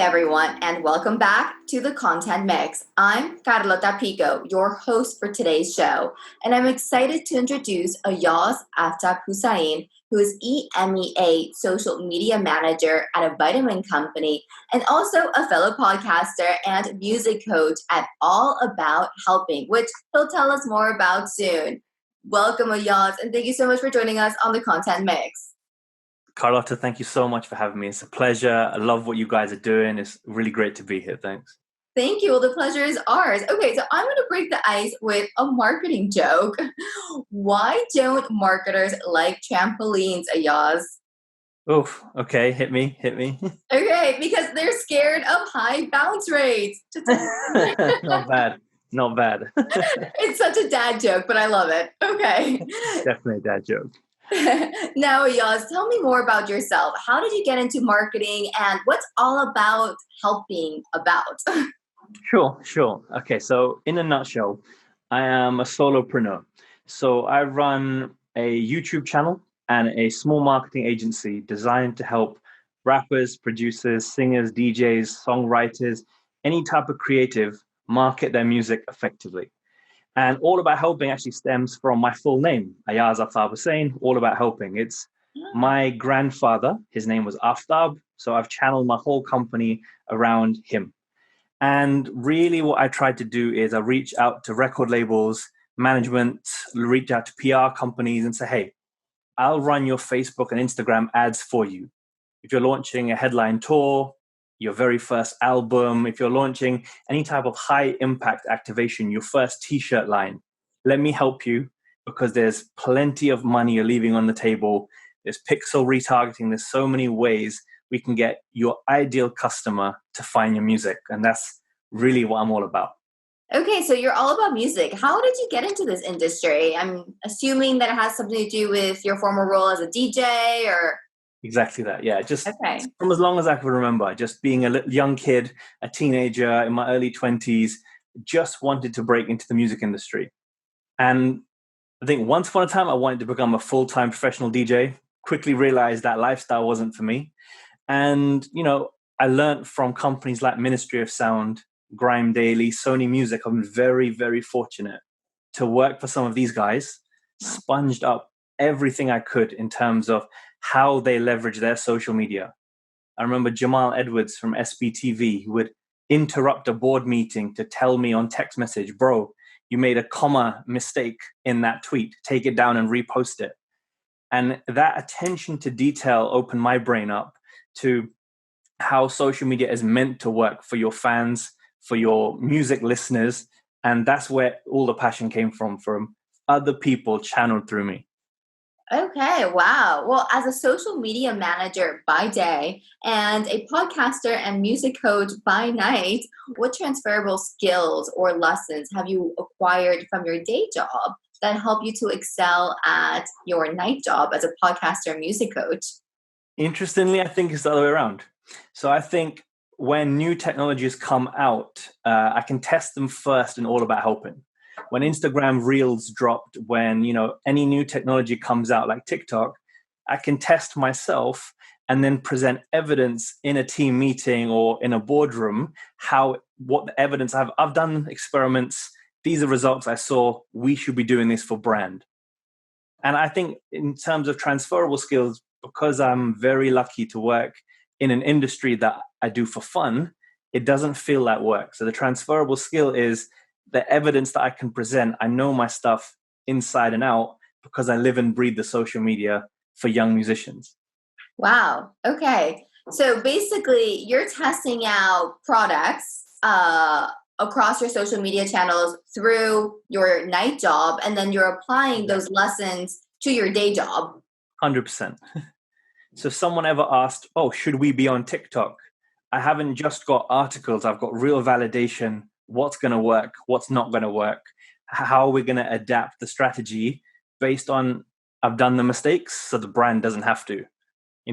everyone, and welcome back to the Content Mix. I'm Carlota Pico, your host for today's show, and I'm excited to introduce Ayaz Aftab Hussain, who is EMEA Social Media Manager at a vitamin company and also a fellow podcaster and music coach at All About Helping, which he'll tell us more about soon. Welcome, Ayaz, and thank you so much for joining us on the Content Mix. Carlotta, thank you so much for having me. It's a pleasure. I love what you guys are doing. It's really great to be here. Thanks. Thank you. Well, the pleasure is ours. Okay, so I'm going to break the ice with a marketing joke. Why don't marketers like trampolines, Ayaz? Oof. Okay. Hit me. Okay, because they're scared of high bounce rates. Not bad. It's such a dad joke, but I love it. Okay. Definitely a dad joke. Now, Ayaz, tell me more about yourself. How did you get into marketing and what's All About Helping about? Sure. Okay. So in a nutshell, I am a solopreneur. So I run a YouTube channel and a small marketing agency designed to help rappers, producers, singers, DJs, songwriters, any type of creative market their music effectively. And All About Helping actually stems from my full name, Ayaz Aftab Hussain, All About Helping. It's my grandfather. His name was Aftab. So I've channeled my whole company around him. And really what I tried to do is I reach out to record labels, management, reach out to PR companies and say, hey, I'll run your Facebook and Instagram ads for you. If you're launching a headline tour, your very first album, if you're launching any type of high impact activation, your first t-shirt line, let me help you because there's plenty of money you're leaving on the table. There's pixel retargeting. There's so many ways we can get your ideal customer to find your music. And that's really what I'm all about. Okay, so you're all about music. How did you get into this industry? I'm assuming that it has something to do with your former role as a DJ or... Exactly that. Yeah. Just from as long as I can remember, just being a young kid, a teenager in my early 20s, just wanted to break into the music industry. And I think once upon a time, I wanted to become a full-time professional DJ, quickly realized that lifestyle wasn't for me. And, I learned from companies like Ministry of Sound, Grime Daily, Sony Music. I'm very, very fortunate to work for some of these guys, sponged up everything I could in terms of how they leverage their social media. I remember Jamal Edwards from SBTV who would interrupt a board meeting to tell me on text message, bro, you made a comma mistake in that tweet. Take it down and repost it. And that attention to detail opened my brain up to how social media is meant to work for your fans, for your music listeners. And that's where all the passion came from other people channeled through me. Okay, wow. Well, as a social media manager by day and a podcaster and music coach by night, what transferable skills or lessons have you acquired from your day job that help you to excel at your night job as a podcaster and music coach? Interestingly, I think it's the other way around. So I think when new technologies come out, I can test them first and All About Helping. When Instagram Reels dropped, when any new technology comes out like TikTok, I can test myself and then present evidence in a team meeting or in a boardroom what the evidence I've done experiments. These are results I saw. We should be doing this for brand. And I think in terms of transferable skills, because I'm very lucky to work in an industry that I do for fun, it doesn't feel like work. So the transferable skill is the evidence that I can present. I know my stuff inside and out because I live and breathe the social media for young musicians. Wow. Okay. So basically, you're testing out products across your social media channels through your night job, and then you're applying those lessons to your day job. 100%. So if someone ever asked, should we be on TikTok? I haven't just got articles. I've got real validation. What's going to work? What's not going to work? How are we going to adapt the strategy based on I've done the mistakes so the brand doesn't have to.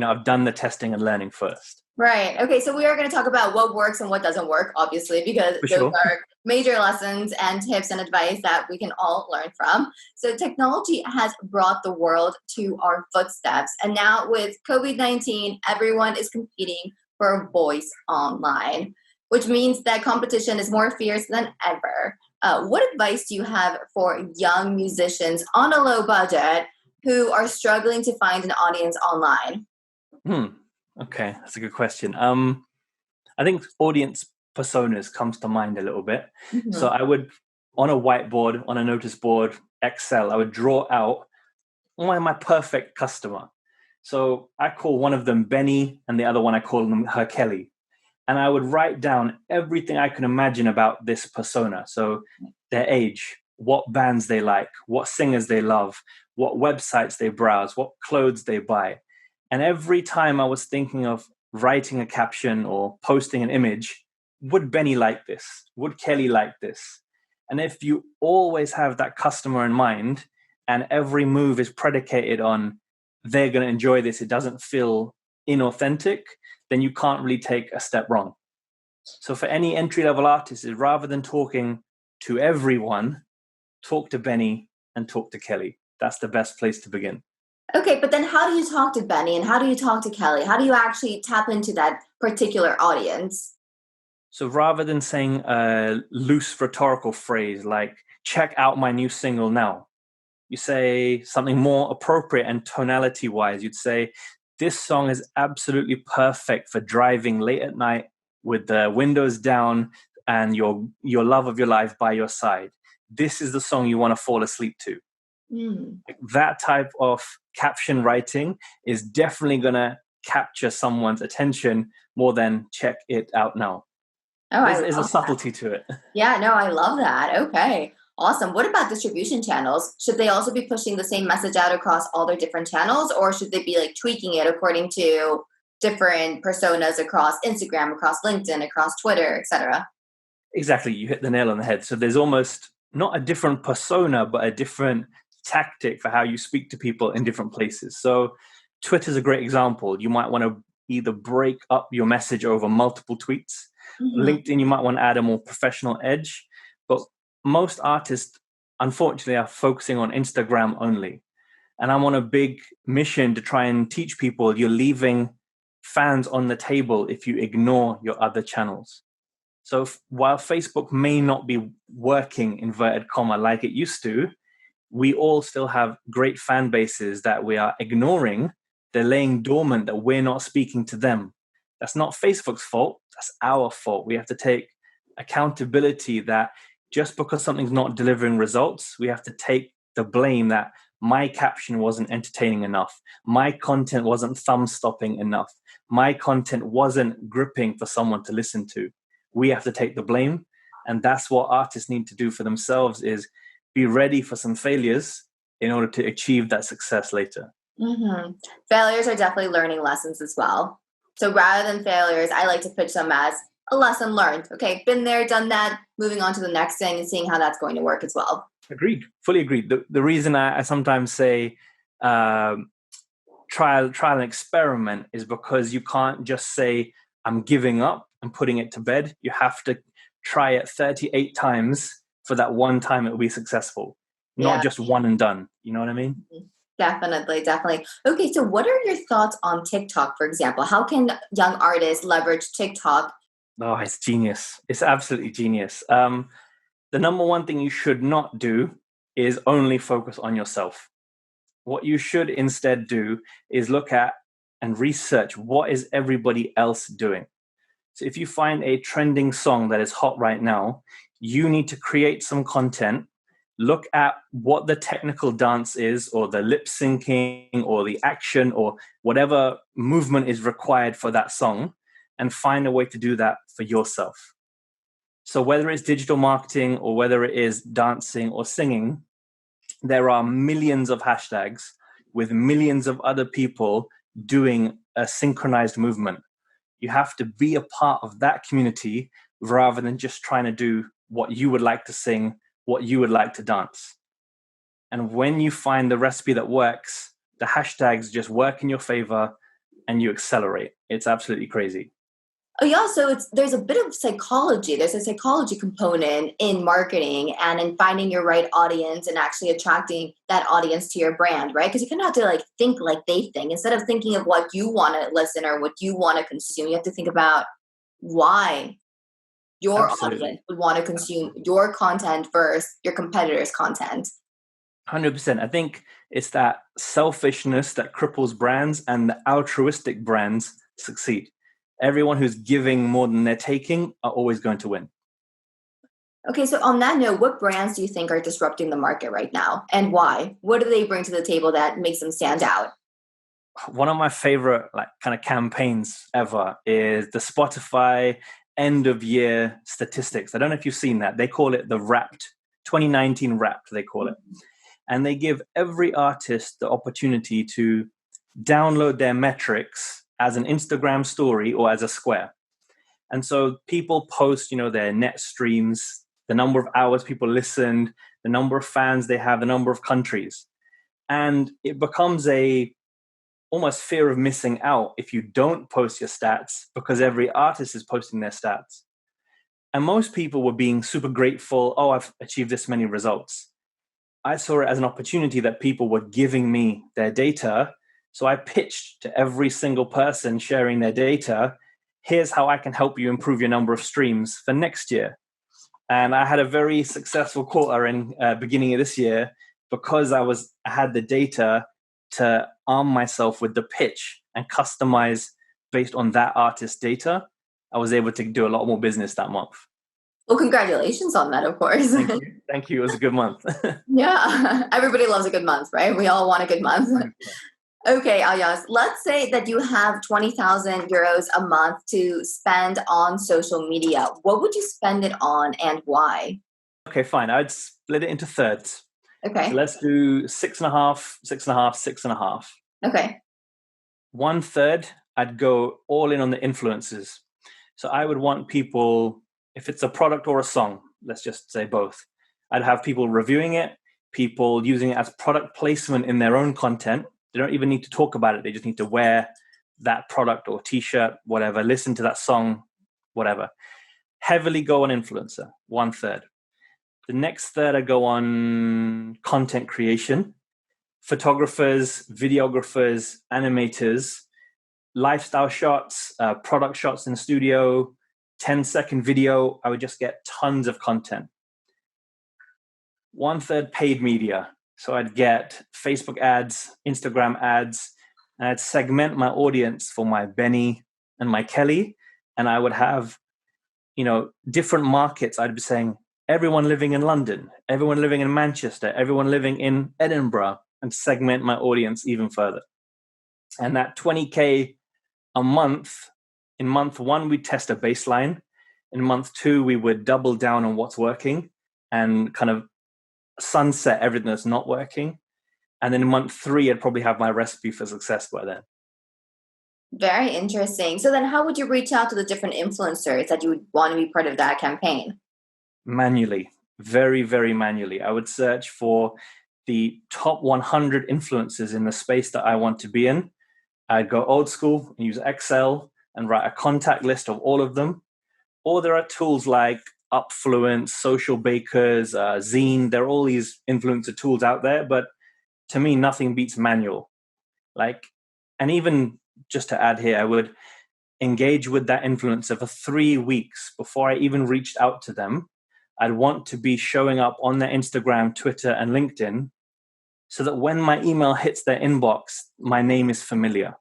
I've done the testing and learning first. Right. Okay. So we are going to talk about what works and what doesn't work, obviously, because those are major lessons and tips and advice that we can all learn from. So technology has brought the world to our footsteps. And now with COVID-19, everyone is competing for a voice online, which means that competition is more fierce than ever. What advice do you have for young musicians on a low budget who are struggling to find an audience online? Okay, that's a good question. I think audience personas comes to mind a little bit. So Mm-hmm. I would, on a whiteboard, on a notice board, Excel, I would draw out my perfect customer. So I call one of them Benny and the other one I call them her Kelly. And I would write down everything I can imagine about this persona. So their age, what bands they like, what singers they love, what websites they browse, what clothes they buy. And every time I was thinking of writing a caption or posting an image, would Benny like this? Would Kelly like this? And if you always have that customer in mind and every move is predicated on they're going to enjoy this, it doesn't feel inauthentic, then you can't really take a step wrong. So for any entry-level artist, is rather than talking to everyone, talk to Benny and talk to Kelly. That's the best place to begin. Okay, but then how do you talk to Benny and how do you talk to Kelly? How do you actually tap into that particular audience? So rather than saying a loose rhetorical phrase like, check out my new single now, you say something more appropriate and tonality wise. You'd say, this song is absolutely perfect for driving late at night with the windows down and your love of your life by your side. This is the song you want to fall asleep to. Mm. That type of caption writing is definitely going to capture someone's attention more than check it out now. Oh, I There's a love that. subtlety to it. Yeah, no, I love that. Okay, awesome. What about distribution channels? Should they also be pushing the same message out across all their different channels, or should they be like tweaking it according to different personas across Instagram, across LinkedIn, across Twitter, etc.? Exactly, you hit the nail on the head. So there's almost not a different persona, but a different tactic for how you speak to people in different places. So Twitter's a great example. You might want to either break up your message over multiple tweets. Mm-hmm. LinkedIn, you might want to add a more professional edge. But most artists, unfortunately, are focusing on Instagram only. And I'm on a big mission to try and teach people you're leaving fans on the table if you ignore your other channels. So while Facebook may not be working, inverted comma, like it used to, we all still have great fan bases that we are ignoring. They're laying dormant that we're not speaking to them. That's not Facebook's fault. That's our fault. We have to take accountability that just because something's not delivering results, we have to take the blame that my caption wasn't entertaining enough. My content wasn't thumb stopping enough. My content wasn't gripping for someone to listen to. We have to take the blame. And that's what artists need to do for themselves is be ready for some failures in order to achieve that success later. Mm-hmm. Failures are definitely learning lessons as well. So rather than failures, I like to pitch them as a lesson learned. Okay, been there, done that, moving on to the next thing and seeing how that's going to work as well. Agreed. Fully agreed. The reason I sometimes say trial and experiment is because you can't just say, I'm giving up and putting it to bed. You have to try it 38 times for that one time it will be successful, not Yeah. just one and done. You know what I mean? Definitely, definitely. Okay, so what are your thoughts on TikTok, for example? How can young artists leverage TikTok? Oh, it's genius. It's absolutely genius. The number one thing you should not do is only focus on yourself. What you should instead do is look at and research what is everybody else doing. So if you find a trending song that is hot right now, you need to create some content, look at what the technical dance is or the lip syncing or the action or whatever movement is required for that song and find a way to do that for yourself. So whether it's digital marketing or whether it is dancing or singing, there are millions of hashtags with millions of other people doing a synchronized movement. You have to be a part of that community rather than just trying to do what you would like to sing, what you would like to dance. And when you find the recipe that works, the hashtags just work in your favor and you accelerate. It's absolutely crazy. Oh yeah, so there's a bit of psychology. There's a psychology component in marketing and in finding your right audience and actually attracting that audience to your brand, right? Because you kind of have to like think like they think instead of thinking of what you want to listen or what you want to consume. You have to think about why your Absolutely. audience would want to consume your content versus your competitors' content. 100%. I think it's that selfishness that cripples brands, and the altruistic brands succeed. Everyone who's giving more than they're taking are always going to win. Okay, so on that note, what brands do you think are disrupting the market right now and why? What do they bring to the table that makes them stand out? One of my favorite like kind of campaigns ever is the Spotify end of year statistics. I don't know if you've seen that. They call it the Wrapped 2019 Wrapped, they call it. And they give every artist the opportunity to download their metrics as an Instagram story or as a square. And so people post, their net streams, the number of hours people listened, the number of fans they have, the number of countries. And it becomes a almost fear of missing out if you don't post your stats because every artist is posting their stats. And most people were being super grateful. Oh, I've achieved this many results. I saw it as an opportunity that people were giving me their data. So I pitched to every single person sharing their data. Here's how I can help you improve your number of streams for next year. And I had a very successful quarter in beginning of this year because I had the data to arm myself with the pitch and customize based on that artist's data. I was able to do a lot more business that month. Well, congratulations on that, of course. Thank you. Thank you. It was a good month. Yeah, everybody loves a good month, right? We all want a good month. Okay, Ayaz, let's say that you have 20,000 euros a month to spend on social media. What would you spend it on and why? Okay, fine. I'd split it into thirds. Okay. So let's do 6.5, 6.5, 6.5. Okay. 1/3, I'd go all in on the influencers. So I would want people, if it's a product or a song, let's just say both, I'd have people reviewing it, people using it as product placement in their own content. They don't even need to talk about it. They just need to wear that product or t-shirt, whatever, listen to that song, whatever. Heavily go on influencer, 1/3. The next third, I go on content creation, photographers, videographers, animators, lifestyle shots, product shots in the studio, 10-second video. I would just get tons of content. 1/3 paid media. So I'd get Facebook ads, Instagram ads, and I'd segment my audience for my Benny and my Kelly. And I would have, different markets. I'd be saying, everyone living in London, everyone living in Manchester, everyone living in Edinburgh, and segment my audience even further. And that 20K a month, in month one, we'd test a baseline. In month two, we would double down on what's working and kind of sunset everything that's not working. And then in month three, I'd probably have my recipe for success by then. Very interesting. So then how would you reach out to the different influencers that you would want to be part of that campaign? Manually, very, very manually. I would search for the top 100 influencers in the space that I want to be in. I'd go old school and use Excel and write a contact list of all of them. Or there are tools like Upfluence, Social Bakers, Zine. There are all these influencer tools out there, but to me, nothing beats manual. And even just to add here, I would engage with that influencer for 3 weeks before I even reached out to them. I'd want to be showing up on their Instagram, Twitter, and LinkedIn so that when my email hits their inbox, my name is familiar.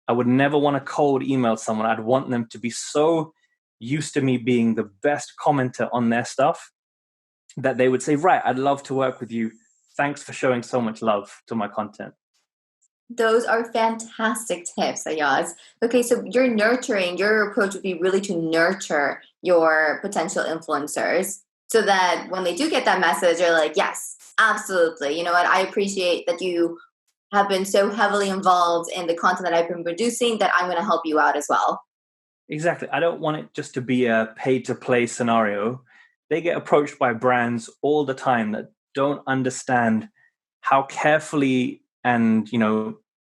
I would never want to cold email someone. I'd want them to be so used to me being the best commenter on their stuff that they would say, right, I'd love to work with you. Thanks for showing so much love to my content. Those are fantastic tips, Ayaz. Okay, so your approach would be really to nurture your potential influencers so that when they do get that message, they're like, yes, absolutely. You know what? I appreciate that you have been so heavily involved in the content that I've been producing that I'm going to help you out as well. Exactly. I don't want it just to be a pay to play scenario. They get approached by brands all the time that don't understand how carefully and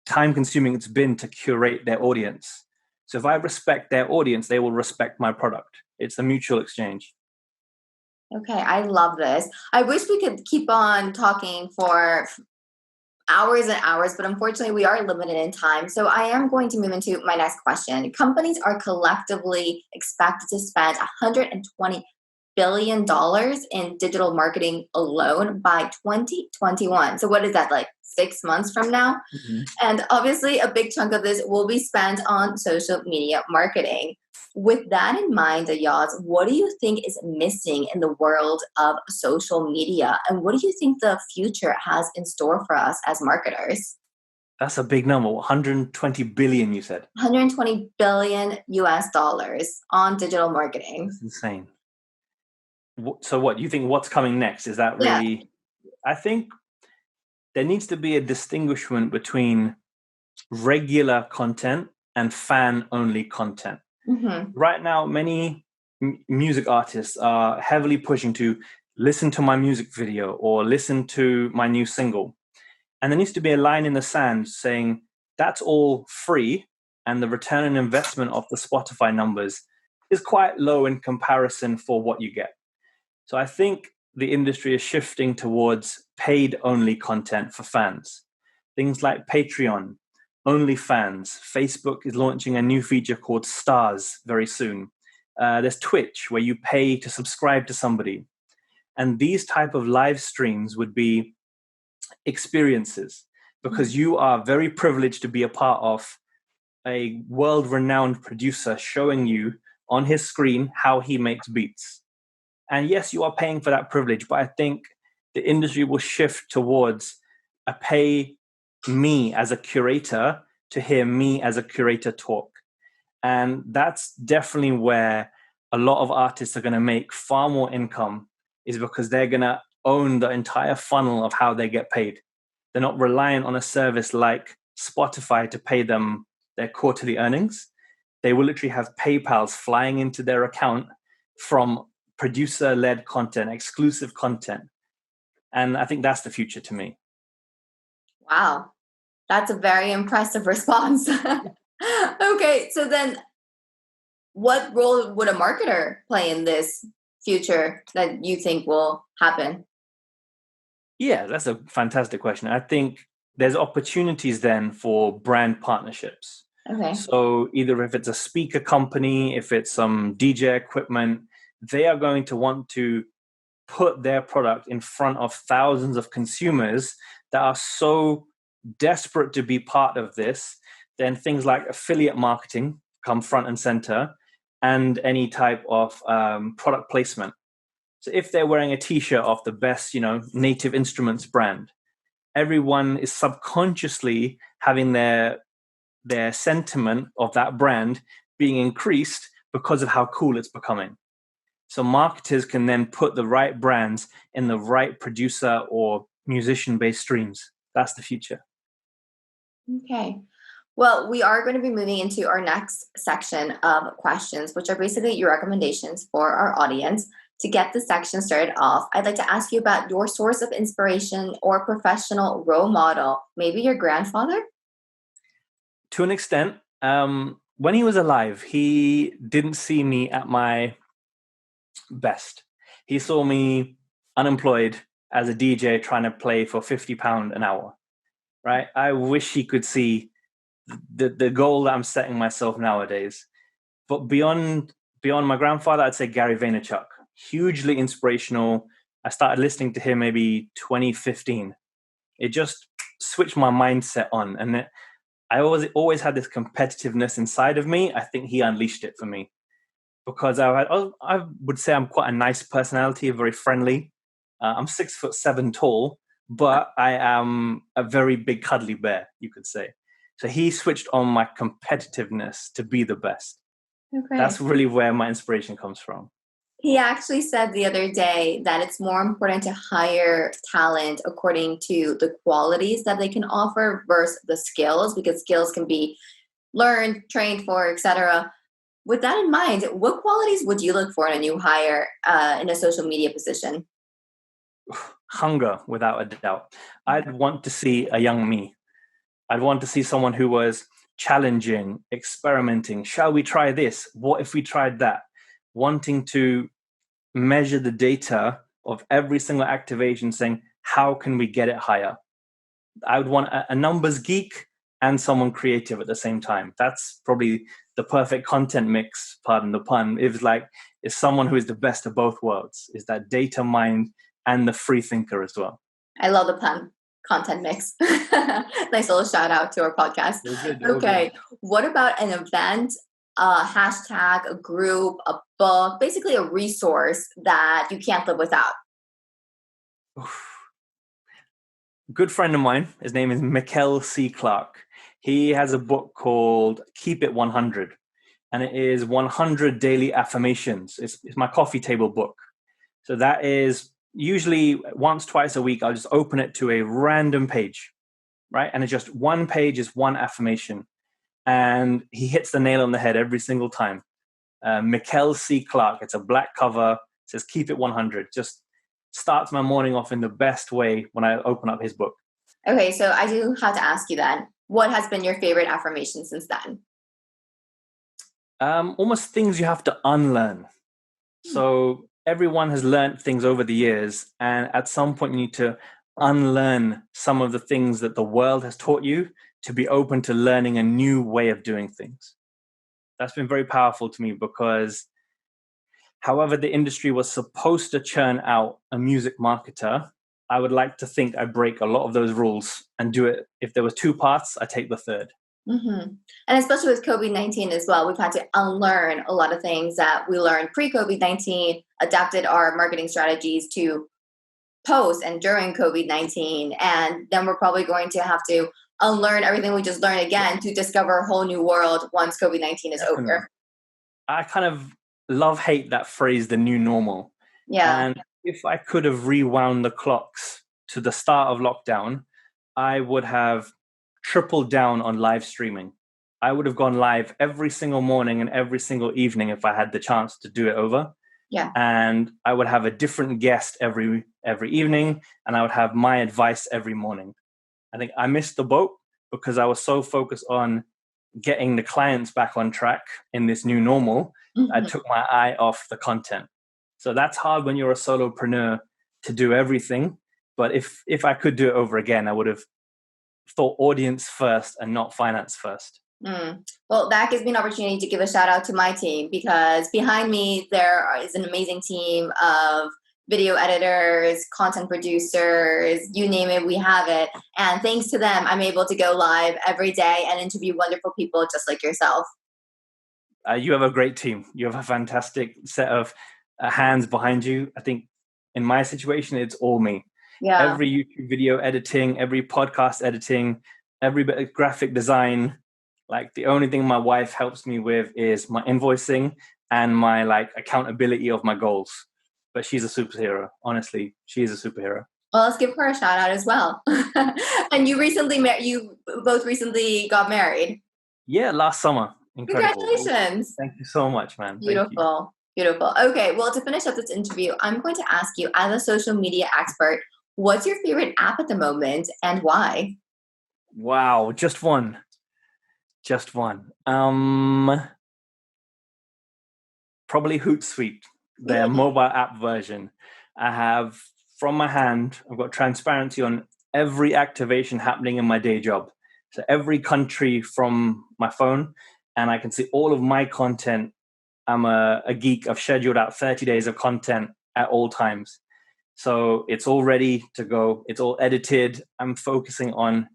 time consuming it's been to curate their audience. So if I respect their audience, they will respect my product. It's a mutual exchange. Okay, I love this. I wish we could keep on talking for hours and hours, but unfortunately we are limited in time. So I am going to move into my next question. Companies are collectively expected to spend $120 billion in digital marketing alone by 2021. So what is that, like 6 months from now? Mm-hmm. And obviously a big chunk of this will be spent on social media marketing. With that in mind, Ayaz, what do you think is missing in the world of social media? And what do you think the future has in store for us as marketers? That's a big number. 120 billion, you said. 120 billion US dollars on digital marketing. That's insane. So what, you think what's coming next? Is that Yeah. really, I think there needs to be a distinguishment between regular content and fan-only content. Mm-hmm. Right now, many music artists are heavily pushing to listen to my music video or listen to my new single. And there needs to be a line in the sand saying that's all free, and the return on investment of the Spotify numbers is quite low in comparison for what you get. So I think the industry is shifting towards paid-only content for fans. Things like Patreon, OnlyFans. Facebook is launching a new feature called Stars very soon. There's Twitch, where you pay to subscribe to somebody. And these type of live streams would be experiences, because you are very privileged to be a part of a world-renowned producer showing you on his screen how he makes beats. And yes, you are paying for that privilege, but I think the industry will shift towards a pay me as a curator to hear me as a curator talk. And that's definitely where a lot of artists are going to make far more income, is because they're going to own the entire funnel of how they get paid. They're not reliant on a service like Spotify to pay them their quarterly earnings. They will literally have PayPals flying into their account from producer-led content, exclusive content. And I think that's the future to me. Wow. That's a very impressive response. Okay, so then what role would a marketer play in this future that you think will happen? Yeah, that's a fantastic question. I think there's opportunities then for brand partnerships. Okay. So either if it's a speaker company, if it's some DJ equipment, they are going to want to put their product in front of thousands of consumers that are so desperate to be part of this. Then things like affiliate marketing come front and center, and any type of product placement. So if they're wearing a t-shirt of the best, Native Instruments brand, everyone is subconsciously having their sentiment of that brand being increased because of how cool it's becoming. So marketers can then put the right brands in the right producer or musician-based streams. That's the future. Okay. Well, we are going to be moving into our next section of questions, which are basically your recommendations for our audience. To get the section started off, I'd like to ask you about your source of inspiration or professional role model, maybe your grandfather? To an extent, when he was alive, he didn't see me at my best. He saw me unemployed as a DJ trying to play for £50 an hour, right? I wish he could see the goal that I'm setting myself nowadays. But beyond my grandfather, I'd say Gary Vaynerchuk, hugely inspirational. I started listening to him maybe 2015. It just switched my mindset on, and I always had this competitiveness inside of me. I think he unleashed it for me, because I would say I'm quite a nice personality, very friendly. I'm 6'7" tall, but I am a very big cuddly bear, you could say. So he switched on my competitiveness to be the best. Okay. That's really where my inspiration comes from. He actually said the other day that it's more important to hire talent according to the qualities that they can offer versus the skills, because skills can be learned, trained for, etc. With that in mind, what qualities would you look for in a new hire in a social media position? Hunger, without a doubt. I'd want to see a young me. I'd want to see someone who was challenging, experimenting. Shall we try this? What if we tried that? Wanting to measure the data of every single activation, saying, how can we get it higher? I would want a numbers geek and someone creative at the same time. That's probably the perfect content mix, pardon the pun. It's someone who is the best of both worlds, is that data mind and the free thinker as well. I love the pun. Content mix. Nice little shout out to our podcast. Okay. What about an event, a hashtag, a group, a book, basically a resource that you can't live without? Good friend of mine, his name is Mikkel C. Clark. He has a book called Keep It 100, and it is 100 daily affirmations. It's my coffee table book. So that is usually once, twice a week, I'll just open it to a random page, right? And it's just one page is one affirmation. And he hits the nail on the head every single time. Mikkel C. Clark, it's a black cover, it says Keep It 100. Just starts my morning off in the best way when I open up his book. Okay, so I do have to ask you then, what has been your favorite affirmation since then? Almost things you have to unlearn. So everyone has learned things over the years, and at some point you need to unlearn some of the things that the world has taught you to be open to learning a new way of doing things. That's been very powerful to me because however the industry was supposed to churn out a music marketer, I would like to think I break a lot of those rules and do it. If there was two paths, I take the third. Mm-hmm. And especially with COVID-19 as well, we've had to unlearn a lot of things that we learned pre-COVID-19, adapted our marketing strategies to post and during COVID-19. And then we're probably going to have to unlearn everything we just learned again to discover a whole new world once COVID-19 is over. I kind of love-hate that phrase, the new normal. Yeah. And if I could have rewound the clocks to the start of lockdown, I would have tripled down on live streaming. I would have gone live every single morning and every single evening if I had the chance to do it over. Yeah. And I would have a different guest every evening, and I would have my advice every morning. I think I missed the boat because I was so focused on getting the clients back on track in this new normal. Mm-hmm. I took my eye off the content. So that's hard when you're a solopreneur to do everything. But if I could do it over again, I would have thought audience first and not finance first. Well, that gives me an opportunity to give a shout out to my team, because behind me there is an amazing team of video editors, content producers, you name it, we have it. And thanks to them, I'm able to go live every day and interview wonderful people just like yourself. You have a great team. You have a fantastic set of hands behind you. I think in my situation, it's all me. Yeah. Every YouTube video editing, every podcast editing, every bit of graphic design. Like the only thing my wife helps me with is my invoicing and my accountability of my goals. But she's a superhero. Honestly, she is a superhero. Well, let's give her a shout out as well. And you both recently got married. Yeah, last summer. Incredible. Congratulations. Thank you so much, man. Beautiful. Beautiful. Okay, well, to finish up this interview, I'm going to ask you, as a social media expert, what's your favorite app at the moment and why? Wow, just one. Probably Hootsuite, their mobile app version. I have, from my hand, I've got transparency on every activation happening in my day job. So every country from my phone, and I can see all of my content. I'm a geek. I've scheduled out 30 days of content at all times. So it's all ready to go. It's all edited. I'm focusing on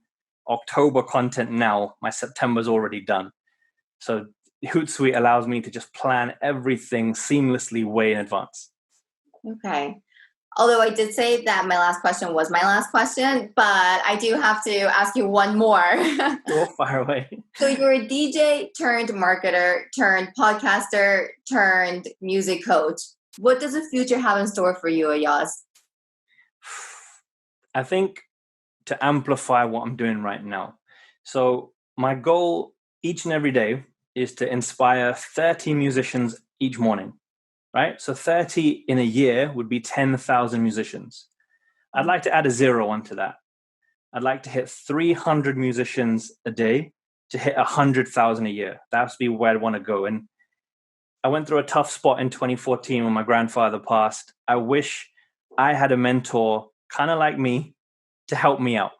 October content now. My September's already done. So Hootsuite allows me to just plan everything seamlessly way in advance. Okay. Although I did say that my last question was my last question, but I do have to ask you one more. Go far away. So you're a DJ turned marketer, turned podcaster, turned music coach. What does the future have in store for you, Ayaz? I think to amplify what I'm doing right now. So my goal each and every day is to inspire 30 musicians each morning. Right? So 30 in a year would be 10,000 musicians. I'd like to add a zero onto that. I'd like to hit 300 musicians a day to hit 100,000 a year. That's be where I want to go. And I went through a tough spot in 2014 when my grandfather passed. I wish I had a mentor kind of like me to help me out.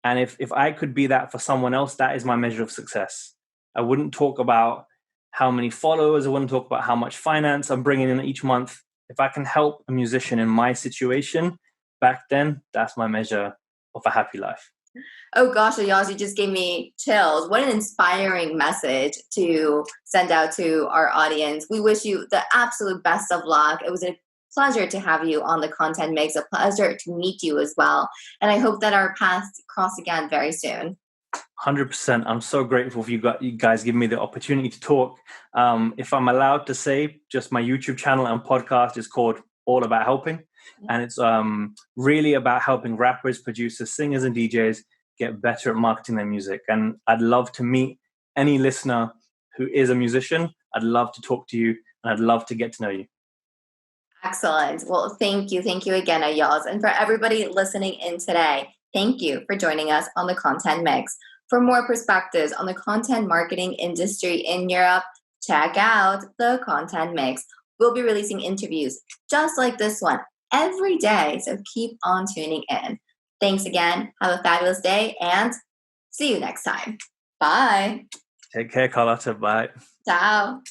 And if I could be that for someone else, that is my measure of success. I wouldn't talk about how many followers. I wouldn't talk about how much finance I'm bringing in each month. If I can help a musician in my situation back then, that's my measure of a happy life. Oh gosh, Ayaz, you just gave me chills. What an inspiring message to send out to our audience. We wish you the absolute best of luck. It was a pleasure to have you on the Content Mix, a pleasure to meet you as well. And I hope that our paths cross again very soon. 100%. I'm so grateful for you guys giving me the opportunity to talk. If I'm allowed to say, just my YouTube channel and podcast is called All About Helping. And it's really about helping rappers, producers, singers, and DJs get better at marketing their music. And I'd love to meet any listener who is a musician. I'd love to talk to you, and I'd love to get to know you. Excellent. Well, thank you. Thank you again, Ayaz. And for everybody listening in today, thank you for joining us on the Content Mix. For more perspectives on the content marketing industry in Europe, check out the Content Mix. We'll be releasing interviews just like this one every day, so keep on tuning in. Thanks again. Have a fabulous day and see you next time. Bye. Take care, Carlotta. Bye. Ciao.